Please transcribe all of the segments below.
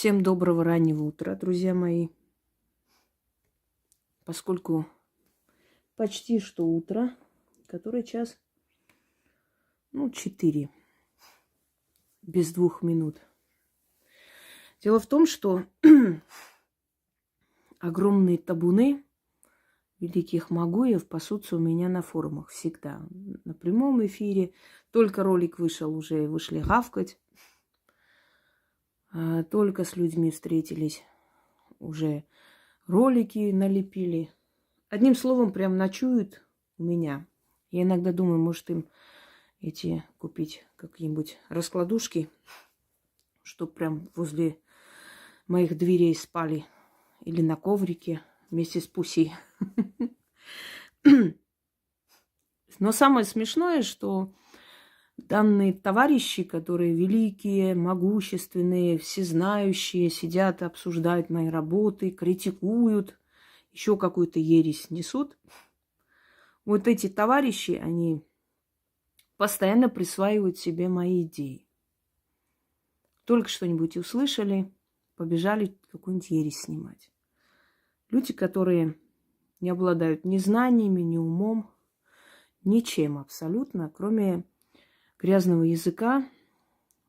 Всем доброго раннего утра, друзья мои. Поскольку почти что утро, который час, 4, без 2 минут. Дело в том, что огромные табуны великих магуев пасутся у меня на форумах всегда. На прямом эфире. Только ролик вышел, уже вышли гавкать. Только с людьми встретились, уже ролики налепили. Одним словом, прям ночуют у меня. Я иногда думаю, может им купить какие-нибудь раскладушки, чтоб прям возле моих дверей спали. Или на коврике вместе с Пуси. Но самое смешное, что данные товарищи, которые великие, могущественные, всезнающие, сидят, обсуждают мои работы, критикуют, еще какую-то ересь несут. Вот эти товарищи, они постоянно присваивают себе мои идеи. Только что-нибудь услышали, побежали какую-нибудь ересь снимать. Люди, которые не обладают ни знаниями, ни умом, ничем абсолютно, кроме грязного языка,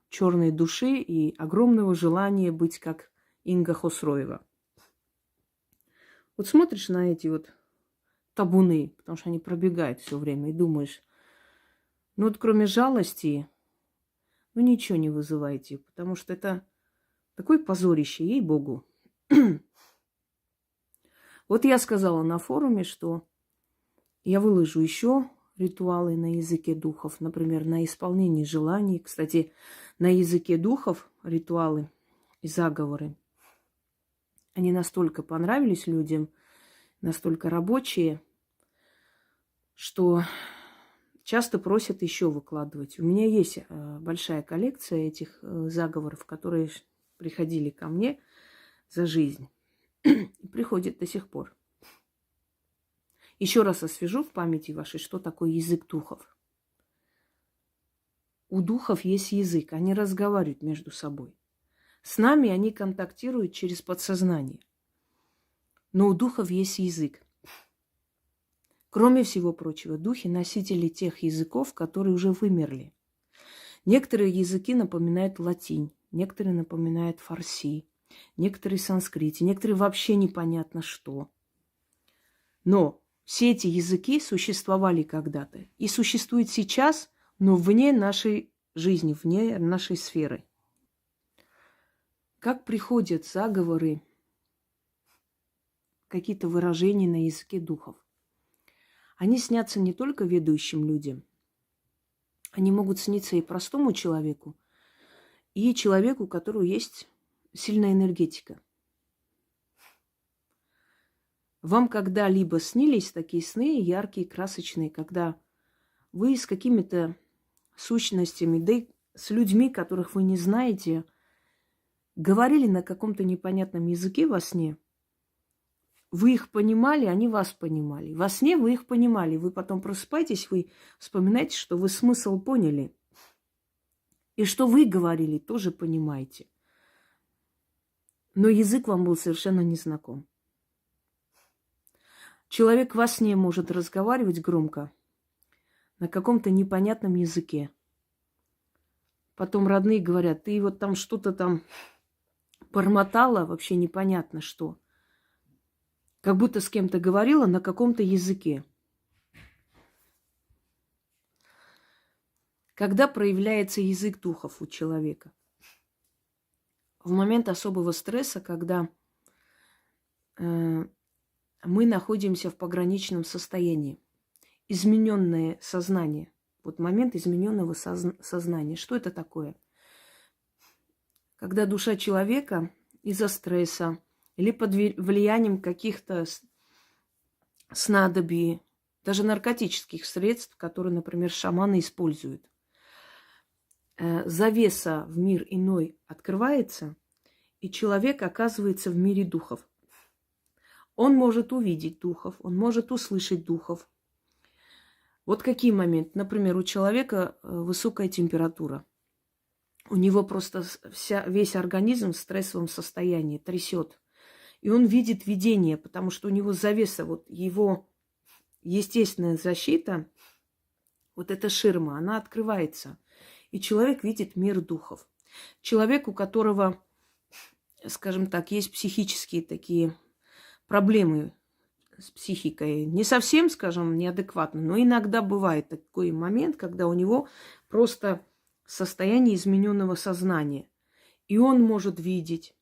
черной души и огромного желания быть как Инга Хосроева. Вот смотришь на эти вот табуны, потому что они пробегают все время, и думаешь, кроме жалости, ничего не вызываете, потому что это такое позорище, ей-богу. Вот я сказала на форуме, что я выложу еще ритуалы на языке духов, например, на исполнение желаний. Кстати, на языке духов ритуалы и заговоры, они настолько понравились людям, настолько рабочие, что часто просят еще выкладывать. У меня есть большая коллекция этих заговоров, которые приходили ко мне за жизнь и приходят до сих пор. Еще раз освежу в памяти вашей, что такое язык духов. У духов есть язык, они разговаривают между собой. С нами они контактируют через подсознание. Но у духов есть язык. Кроме всего прочего, духи – носители тех языков, которые уже вымерли. Некоторые языки напоминают латинь, некоторые напоминают фарси, некоторые санскрит, некоторые вообще непонятно что. Но все эти языки существовали когда-то и существуют сейчас, но вне нашей жизни, вне нашей сферы. Как приходят заговоры, какие-то выражения на языке духов? Они снятся не только ведущим людям, они могут сниться и простому человеку, и человеку, у которого есть сильная энергетика. Вам когда-либо снились такие сны, яркие, красочные, когда вы с какими-то сущностями, да и с людьми, которых вы не знаете, говорили на каком-то непонятном языке во сне? Вы их понимали, они вас понимали. Во сне вы их понимали. Вы потом просыпаетесь, вы вспоминаете, что вы смысл поняли. И что вы говорили, тоже понимаете. Но язык вам был совершенно незнаком. Человек во сне может разговаривать громко на каком-то непонятном языке. Потом родные говорят, ты вот там что-то там бормотала, вообще непонятно что. Как будто с кем-то говорила на каком-то языке. Когда проявляется язык духов у человека? В момент особого стресса, когда мы находимся в пограничном состоянии. Измененное сознание. Вот момент измененного сознания. Что это такое? Когда душа человека из-за стресса или под влиянием каких-то снадобий, даже наркотических средств, которые, например, шаманы используют, завеса в мир иной открывается, и человек оказывается в мире духов. Он может увидеть духов, он может услышать духов. Вот какие моменты. Например, у человека высокая температура. у него просто весь организм в стрессовом состоянии, трясет. И он видит видение, потому что у него завеса, вот его естественная защита, вот эта ширма, она открывается. И человек видит мир духов. Человек, у которого, скажем так, есть психические такие проблемы с психикой, не совсем, скажем, неадекватно, но иногда бывает такой момент, когда у него просто состояние измененного сознания. И он может видеть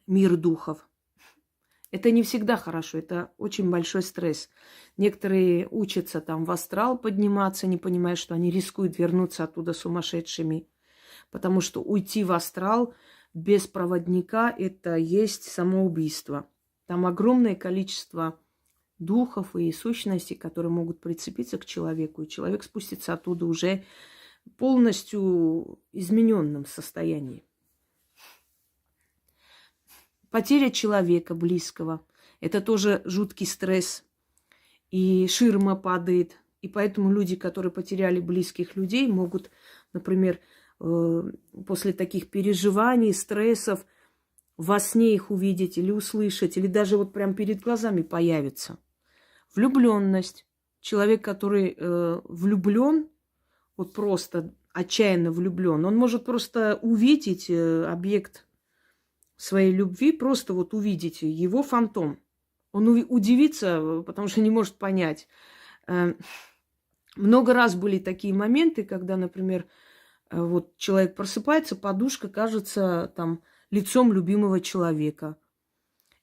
мир духов. Это не всегда хорошо, это очень большой стресс. Некоторые учатся там в астрал подниматься, не понимая, что они рискуют вернуться оттуда сумасшедшими. Потому что уйти в астрал без проводника – это есть самоубийство. Там огромное количество духов и сущностей, которые могут прицепиться к человеку, и человек спустится оттуда уже полностью измененном состоянии. Потеря человека близкого – это тоже жуткий стресс. И ширма падает. И поэтому люди, которые потеряли близких людей, могут, например, после таких переживаний, стрессов, во сне их увидеть или услышать, или даже вот прям перед глазами появится. Влюбленность. Человек, который влюблен, вот просто отчаянно влюблен, он может просто увидеть объект своей любви, просто вот увидеть его фантом. Он удивится, потому что не может понять. Много раз были такие моменты, когда, например, вот человек просыпается, подушка кажется там лицом любимого человека.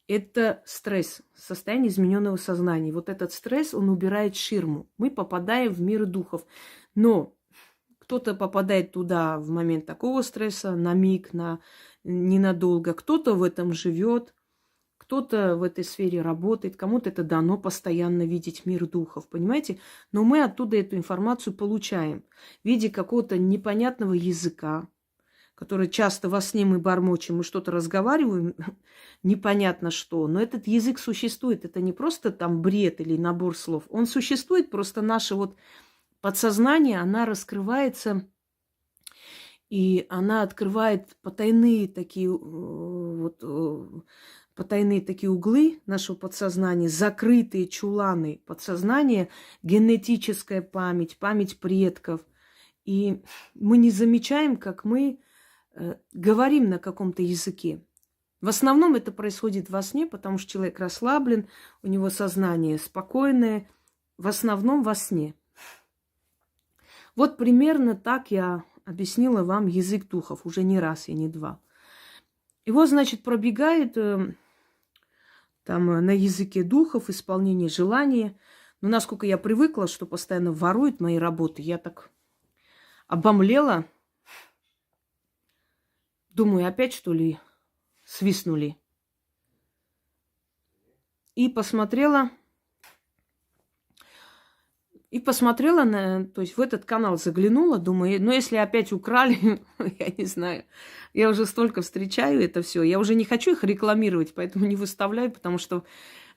Это стресс, состояние измененного сознания. Вот этот стресс, он убирает ширму. Мы попадаем в мир духов. Но кто-то попадает туда в момент такого стресса, на миг, ненадолго. Кто-то в этом живет, кто-то в этой сфере работает, кому-то это дано постоянно видеть мир духов, понимаете? Но мы оттуда эту информацию получаем в виде какого-то непонятного языка, который часто во сне мы бормочем, мы что-то разговариваем, непонятно что. Но этот язык существует, это не просто там бред или набор слов. Он существует, просто наше вот подсознание, она раскрывается, и она открывает потайные такие потайные такие углы нашего подсознания, закрытые чуланы подсознания, генетическая память, память предков. И мы не замечаем, как мы говорим на каком-то языке. В основном это происходит во сне, потому что человек расслаблен, у него сознание спокойное, в основном во сне. Вот примерно так я объяснила вам язык духов, уже не раз и не два. И вот, значит, пробегает там на языке духов исполнение желания. Но насколько я привыкла, что постоянно воруют мои работы, я так обомлела. Думаю, опять что ли свистнули. И посмотрела то есть в этот канал заглянула, думаю, ну если опять украли, я не знаю, я уже столько встречаю это все, я уже не хочу их рекламировать, поэтому не выставляю, потому что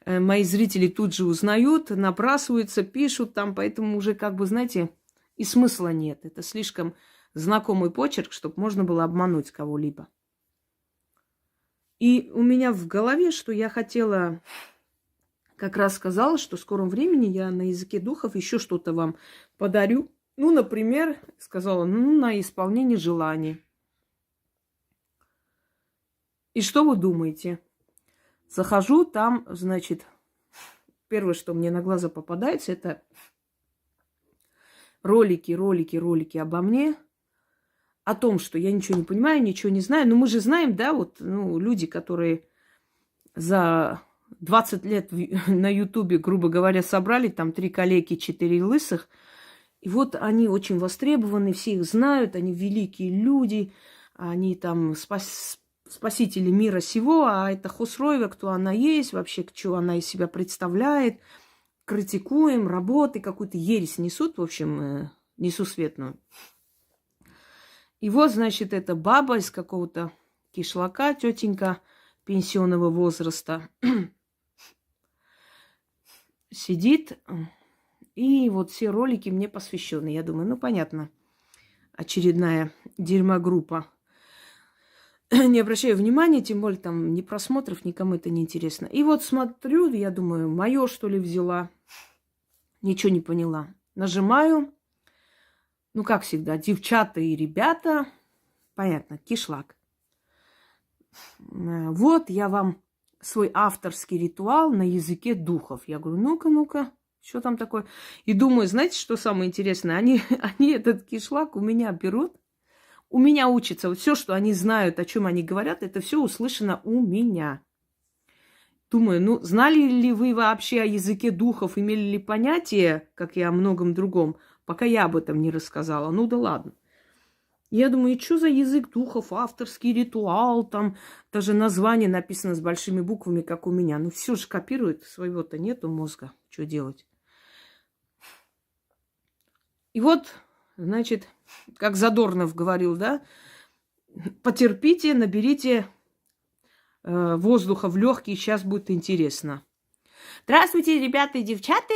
мои зрители тут же узнают, набрасываются, пишут там, поэтому уже как бы, знаете, и смысла нет. Это слишком знакомый почерк, чтобы можно было обмануть кого-либо. И у меня в голове, что я хотела... Как раз сказала, что в скором времени я на языке духов еще что-то вам подарю. Ну, например, сказала, на исполнение желаний. И что вы думаете? Захожу, там, значит, первое, что мне на глаза попадается, это ролики обо мне, о том, что я ничего не понимаю, ничего не знаю. Но мы же знаем, да, вот, люди, которые за 20 лет на Ютубе, грубо говоря, собрали там 3 калеки, 4 лысых. И вот они очень востребованы, все их знают, они великие люди, они там спасители мира сего, а это Хосроева, кто она есть, вообще, что она из себя представляет. Критикуем, работы, какую-то ересь несут, в общем, несусветную. И вот, значит, эта баба из какого-то кишлака, тетенька пенсионного возраста, сидит, и вот все ролики мне посвящены. Я думаю, понятно, очередная дерьмогруппа. Не обращаю внимания, тем более там ни просмотров, никому это не интересно. И вот смотрю, я думаю, мое что ли взяла. Ничего не поняла. Нажимаю. Ну, как всегда, девчата и ребята. Понятно, кишлак. Вот я вам свой авторский ритуал на языке духов. Я говорю, ну-ка, что там такое? И думаю, знаете, что самое интересное? Они этот кишлак у меня берут, у меня учатся. Вот все, что они знают, о чем они говорят, это все услышано у меня. Думаю, ну, знали ли вы вообще о языке духов, имели ли понятие, как и о многом другом, пока я об этом не рассказала? Ну да ладно. Я думаю, и что за язык духов, авторский ритуал, там даже название написано с большими буквами, как у меня. Ну, все же копирует, своего-то нету мозга. Что делать? И вот, значит, как Задорнов говорил, да, потерпите, наберите воздуха в легкие, сейчас будет интересно. Здравствуйте, ребята и девчата!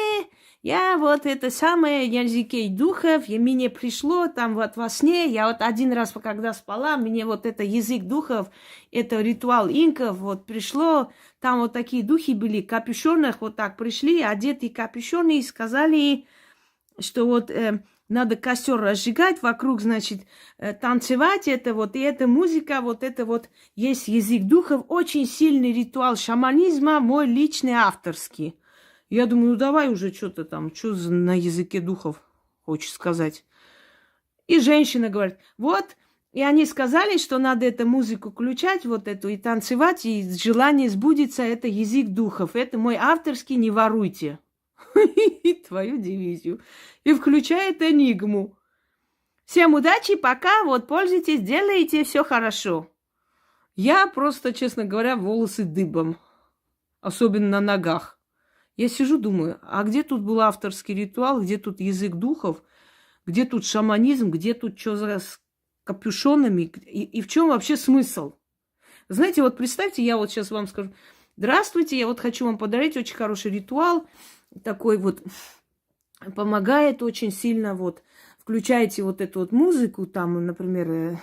Я вот это самое, на языке духов, и мне пришло там вот во сне, я вот один раз, когда спала, мне вот это язык духов, это ритуал инков, вот пришло, там вот такие духи были, капюшонах вот так пришли, одетые капюшоны, и сказали, что вот надо костер разжигать, вокруг, значит, танцевать, это вот, и эта музыка, вот это вот, есть язык духов, очень сильный ритуал шаманизма, мой личный авторский. Я думаю, ну давай уже что-то там, что на языке духов хочешь сказать. И женщина говорит, вот, и они сказали, что надо эту музыку включать, вот эту, и танцевать, и желание сбудется, это язык духов, это мой авторский, не воруйте. И твою дивизию. И включает энигму. Всем удачи, пока, вот, пользуйтесь, делайте, все хорошо. Я просто, честно говоря, волосы дыбом. Особенно на ногах. Я сижу, думаю, а где тут был авторский ритуал, где тут язык духов, где тут шаманизм, где тут что за с капюшонами, и в чем вообще смысл? Знаете, вот представьте, я вот сейчас вам скажу, здравствуйте, я вот хочу вам подарить очень хороший ритуал, такой вот, помогает очень сильно, вот, включаете вот эту вот музыку, там, например,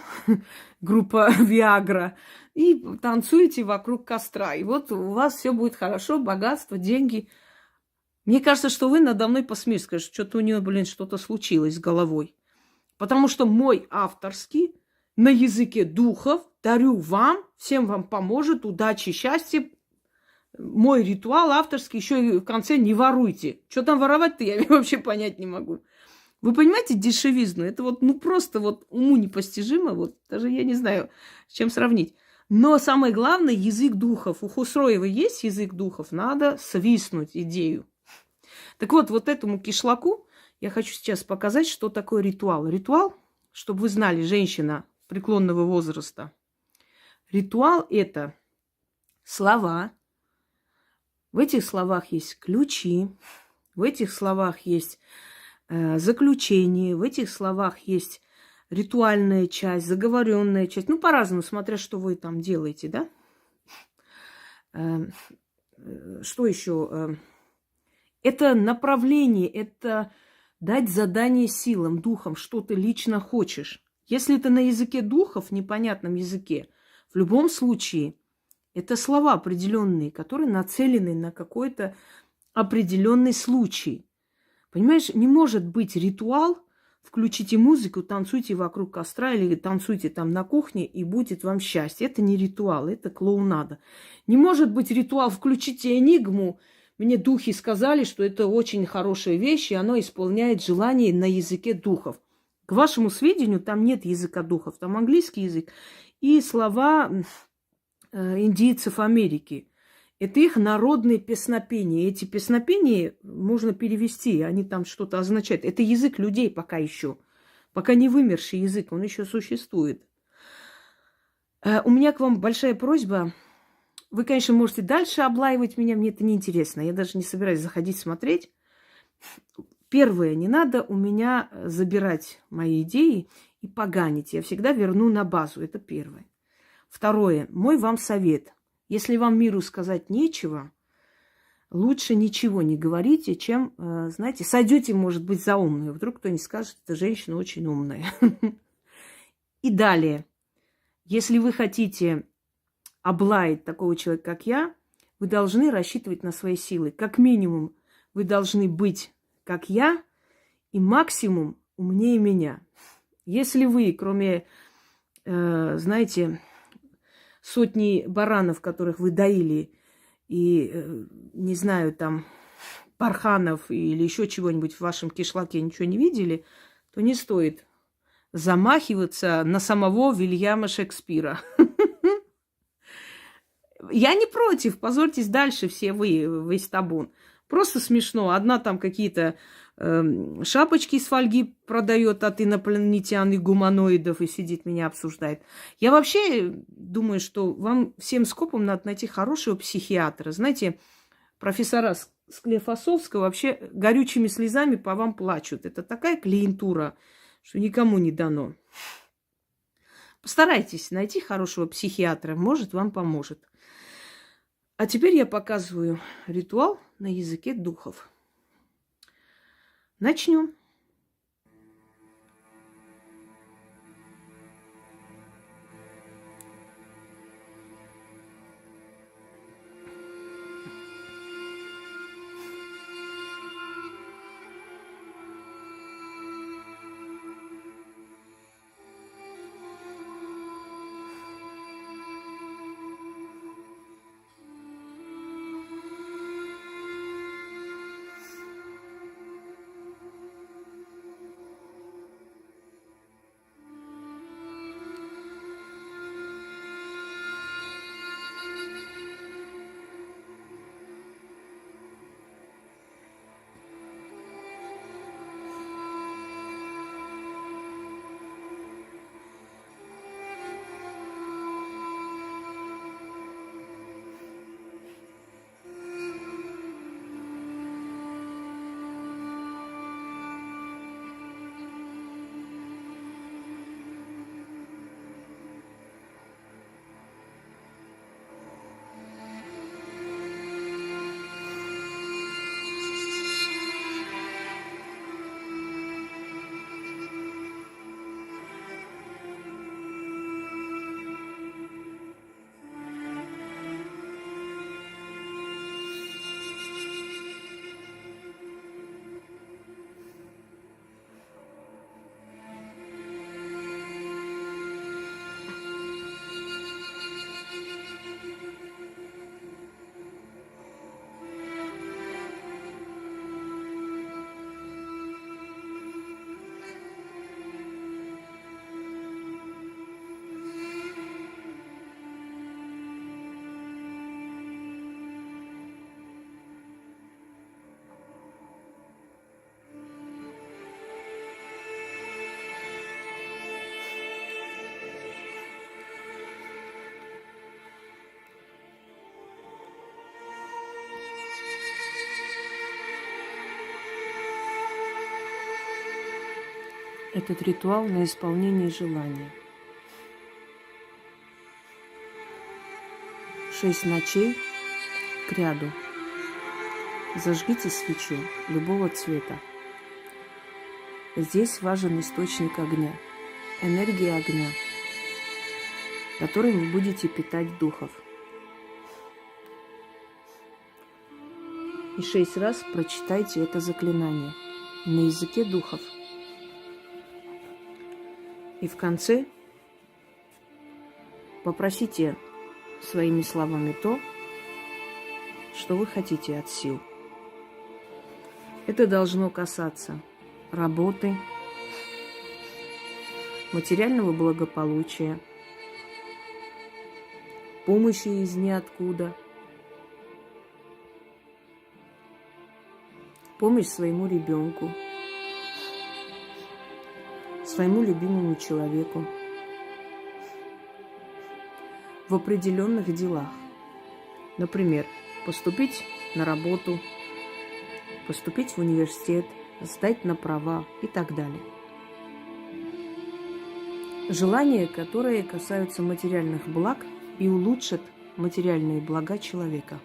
группа Виагра, и танцуете вокруг костра. И вот у вас все будет хорошо, богатство, деньги. Мне кажется, что вы надо мной посмеетесь, скажете, что-то у нее, блин, что-то случилось с головой. Потому что мой авторский на языке духов дарю вам, всем вам поможет, удачи, счастья. Мой ритуал авторский, еще и в конце не воруйте. Что там воровать-то, я вообще понять не могу. Вы понимаете дешевизну? Это вот, ну, просто вот уму непостижимо. Вот даже я не знаю, с чем сравнить. Но самое главное, язык духов. У Хусроева есть язык духов, надо свистнуть идею. Так вот, вот этому кишлаку я хочу сейчас показать, что такое ритуал. Ритуал, чтобы вы знали, женщина преклонного возраста. Ритуал – это слова. В этих словах есть ключи, в этих словах есть заключение, в этих словах есть ритуальная часть, заговоренная часть. Ну, по-разному, смотря что вы там делаете, да? Что еще? Это направление, это дать задание силам, духам, что ты лично хочешь. Если это на языке духов, непонятном языке, в любом случае это слова определенные, которые нацелены на какой-то определенный случай. Понимаешь, не может быть ритуал, включите музыку, танцуйте вокруг костра или танцуйте там на кухне, и будет вам счастье. Это не ритуал, это клоунада. Не может быть ритуал, включите энигму. Мне духи сказали, что это очень хорошая вещь, и оно исполняет желание на языке духов. К вашему сведению, там нет языка духов, там английский язык и слова индийцев Америки. Это их народные песнопения. Эти песнопения можно перевести, они там что-то означают. Это язык людей пока еще. Пока не вымерший язык, он еще существует. У меня к вам большая просьба. Вы, конечно, можете дальше облаивать меня, мне это неинтересно. Я даже не собираюсь заходить смотреть. Первое, не надо у меня забирать мои идеи и поганить. Я всегда верну на базу. Это первое. Второе, мой вам совет. Если вам миру сказать нечего, лучше ничего не говорите, чем, знаете, сойдете, может быть, за умную. Вдруг кто-нибудь скажет, эта женщина очень умная. И далее, если вы хотите облаять такого человека, как я, вы должны рассчитывать на свои силы. Как минимум, вы должны быть, как я, и максимум умнее меня. Если вы, кроме, знаете, сотни баранов, которых вы доили, и, не знаю, там, парханов или еще чего-нибудь в вашем кишлаке ничего не видели, то не стоит замахиваться на самого Вильяма Шекспира. Я не против, позорьтесь дальше все вы, весь табун. Просто смешно. Одна там какие-то шапочки из фольги продает от инопланетян и гуманоидов и сидит меня обсуждает. Я вообще думаю, что вам всем скопом надо найти хорошего психиатра. Знаете, профессора Склифосовского вообще горючими слезами по вам плачут. Это такая клиентура, что никому не дано. Постарайтесь найти хорошего психиатра, может, вам поможет. А теперь я показываю ритуал на языке духов. Начнем. Этот ритуал на исполнение желания. 6 ночей к ряду. Зажгите свечу любого цвета. Здесь важен источник огня, энергия огня, которой вы будете питать духов. И 6 раз прочитайте это заклинание на языке духов. И в конце попросите своими словами то, что вы хотите от сил. Это должно касаться работы, материального благополучия, помощи из ниоткуда, помощь своему ребенку, своему любимому человеку в определенных делах. Например, поступить на работу, поступить в университет, сдать на права и так далее. Желания, которые касаются материальных благ и улучшат материальные блага человека.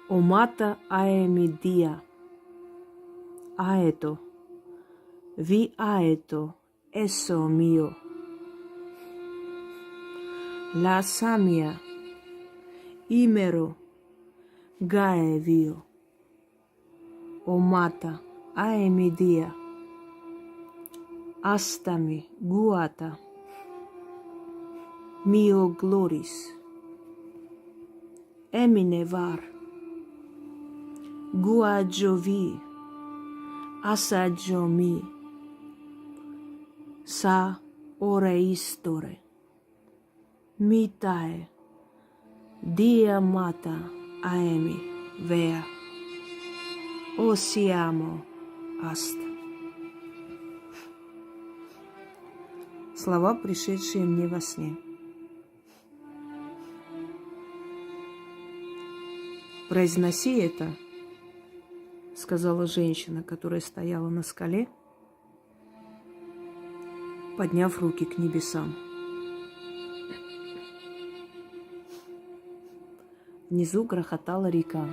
Омата аэмидия. Аето. Ви аето. Эсо мио. Ла самия. Имеро. Гае вио. Омата аэмидия. Астами гуата. Мио глорис. Эмине вар. Гуаджо ви. Асаджо ми. Са оре исторе. Митае. Диамата аэми веа. Осиамо аст. Слова, пришедшие мне во сне. Произноси это, сказала женщина, которая стояла на скале, подняв руки к небесам. Внизу грохотала река.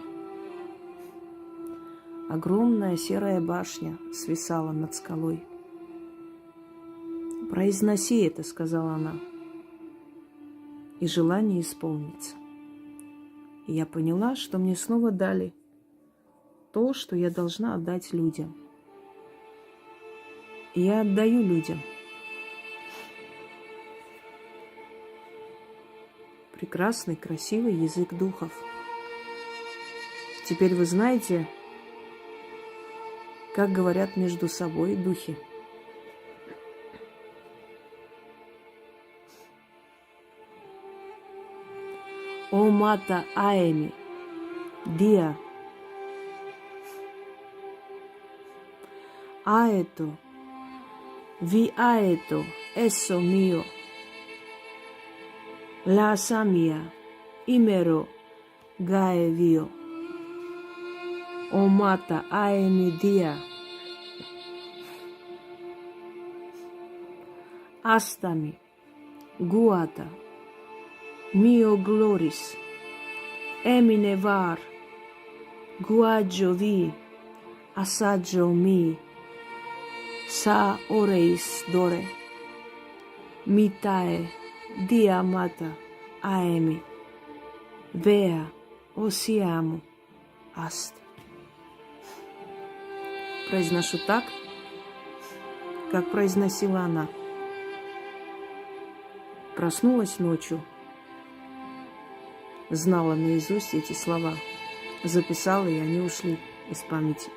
Огромная серая башня свисала над скалой. «Произноси это», — сказала она, — «и желание исполнится». И я поняла, что мне снова дали то, что я должна отдать людям. И я отдаю людям. Прекрасный, красивый язык духов. Теперь вы знаете, как говорят между собой духи. Омата аэми, диа, аэто, ви аэто, эсо мио, ла самия, имеро, гае вио, омата аэми диа, астами, гуата, mio gloris, emine var, guaggio vi, assaggio mi, sa oreis dore, mitae, diamata, aemi, vea, осиаму, аст. Произношу так, как произносила она. Проснулась ночью, знала наизусть эти слова, записала, и они ушли из памяти,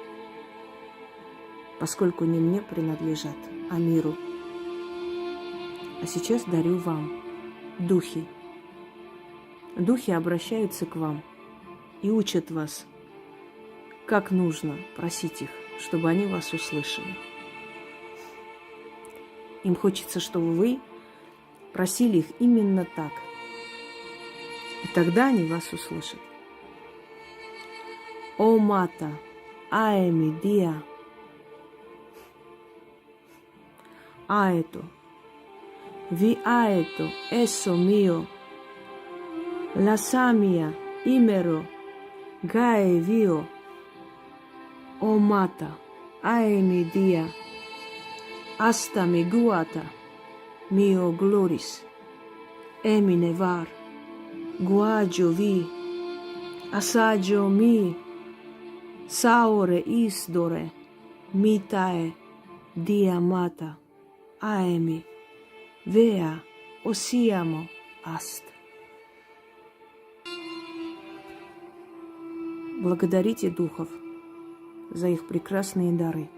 поскольку не мне принадлежат, а миру. А сейчас дарю вам духи. Духи обращаются к вам и учат вас, как нужно просить их, чтобы они вас услышали. Им хочется, чтобы вы просили их именно так. И тогда они вас услышат. О мата, аэми диа, аэто, ви аэто, эсо мио, ла самия, имеро, гае вио, о мата, аэми диа, астами гуата, мио глорис, эмине вар, guaggio vi, assaggio mi, saore isdore, mitae, diamata, aemi, vea, осиамо, аст. Благодарите духов за их прекрасные дары.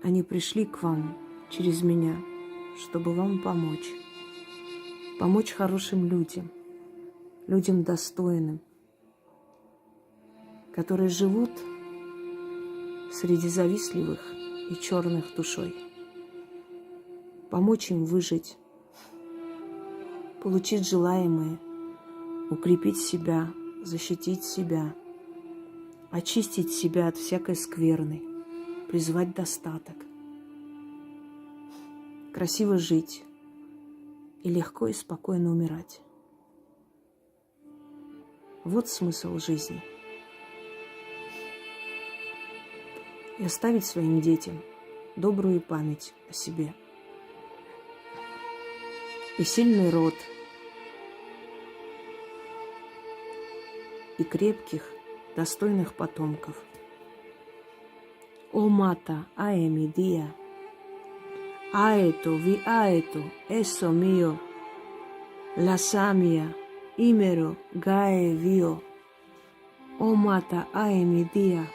Они пришли к вам через меня, чтобы вам помочь. Помочь хорошим людям, людям достойным, которые живут среди завистливых и черных душой. Помочь им выжить, получить желаемое, укрепить себя, защитить себя, очистить себя от всякой скверны, призвать достаток, красиво жить и легко и спокойно умирать. Вот смысл жизни. И оставить своим детям добрую память о себе. И сильный род, и крепких, достойных потомков. О мата, аэми диа, аэто ви аэто, эссо мио, ласамия, имеро гае вио. О мата, аэми диа,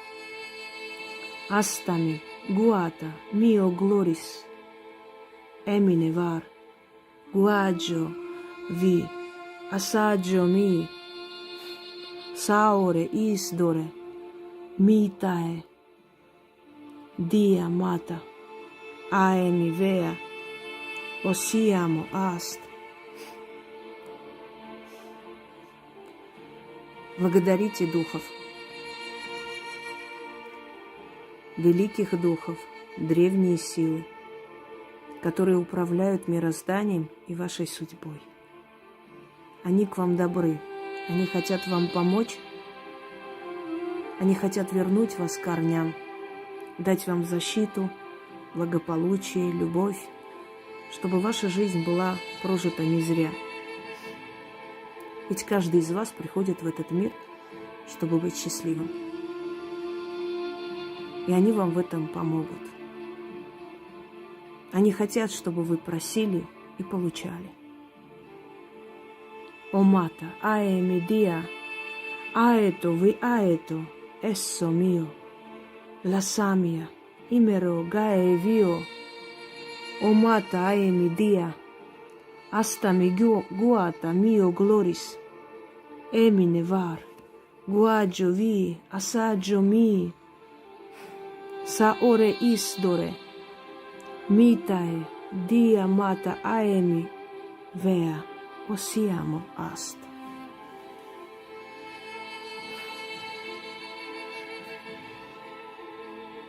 астами, гуата, мио глорис, эмине вар, гуаджо ви, асаджо ми, саоре издоре, митае, dia mata, aemi vea, osiamo аст. Благодарите духов, великих духов, древние силы, которые управляют мирозданием и вашей судьбой. Они к вам добры, они хотят вам помочь, они хотят вернуть вас к корням, дать вам защиту, благополучие, любовь, чтобы ваша жизнь была прожита не зря. Ведь каждый из вас приходит в этот мир, чтобы быть счастливым. И они вам в этом помогут. Они хотят, чтобы вы просили и получали. О мата, аэми диа, аэто ви аэто, эссо мио. Ласамия, имеро гае вио, о мата аэми диа, астами гуата мио глорис, эмине вар, гуаджо ви, асаджо ми, саоре издоре, митае, диа мата аэми веа, осиамо аст.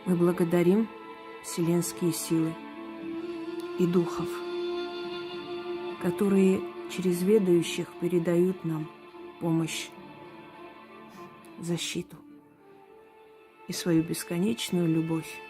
Мы благодарим вселенские силы и духов, которые через ведающих передают нам помощь, защиту и свою бесконечную любовь.